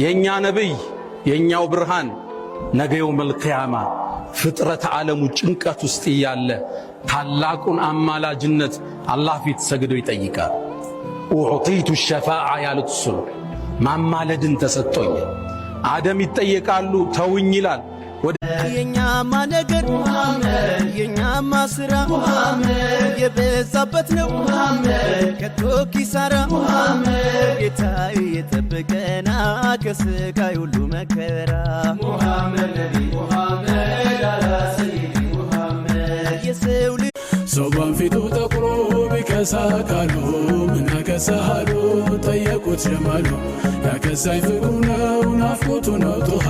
የኛ ነብይ የኛው ብርሃን ነገ የውመል ቂያማ ፍጥረት ዓለሙ ጭንቀት ውስጥ ያለ ታላቁን አማላጅነት አላህ ፊት ሰግዶ ይጠይቃል። ኡዕጢቱ ሸፋዓ ያሉት እሱ ነው። ማማለድን ተሰጥቶኝ አደም ይጠየቃሉ ተውኝ ይላል። የኛማ ነገር ሙሐመድ የኛማ ስራ ሙሐመድ የበዛበት ነው ሙሐመድ ከቶ ኪሳራ ሙሐመድ ጌታዬ የጠበቀና ከስቃይ ሁሉ መከራ ሙሐመድ ነቢ ሙሐመድ አላ ሰይዲ ሙሐመድ የሰው ልጅ ሰውባን ፊቱ ጠቁሮ ቢከሳ ካሉ ምን አከሳሃሉ ጠየቁት ጀማሉ ያከሳይ ፍቅሩ ነው ናፍቆቱ ነው ጡሃ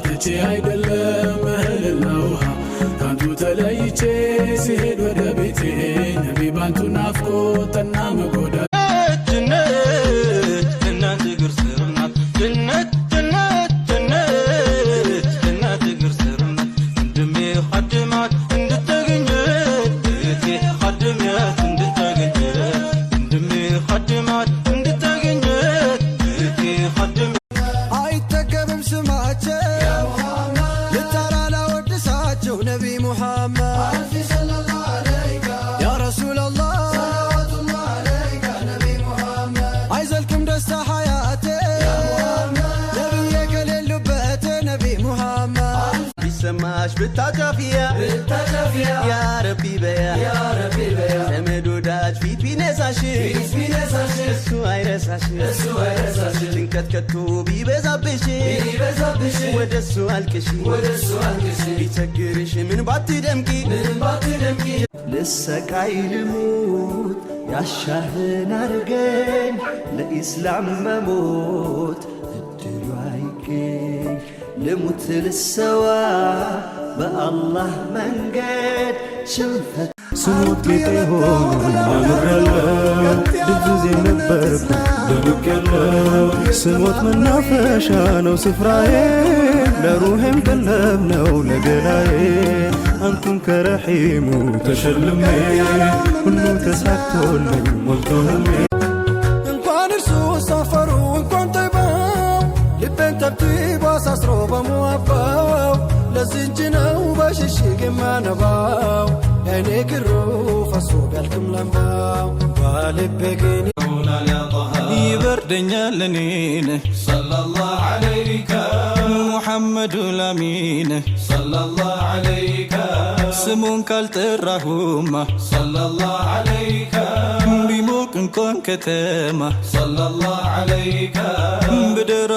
ትቼ አይደለም እህልና ውሃ ካንቱ ተለይቼ ሲሄድ ወደ ቤቴ ነቢ ባንቱ ናፍቆት ጠና መጎዳ سماش بالتجافية يا ربي بيا سمدو داج في نساشي السوائر ساشي تنكت كتوبي بزابشي ود السؤال كشي بيتكرش من باتي دمكي لسك عيلموت يا الشهر نرجين لإسلام مموت الدلو عيكين لموت للسوا بالله منقد شنفت سموت ليتهون عمرلا بجوزي نبرك دبكلا سموت من نافشانو سفراين لروحهم قلبنا ولقلاين أنتم كرحيمو تشلمين كله تسحكتوا لي ملتهمين انكوان ارسو سافروا انكوان طيباو لبين تبتيب واساسرو بموافاو لزنجناو باششيق ما نباو يعني قرو فاسو قالكم لنباو والبقيني يبردنيا لنين صلى الله عليك محمد الأمين صلى الله عليك سمون كالترهما صلى الله عليك بموك نكون كتما صلى الله عليك بدر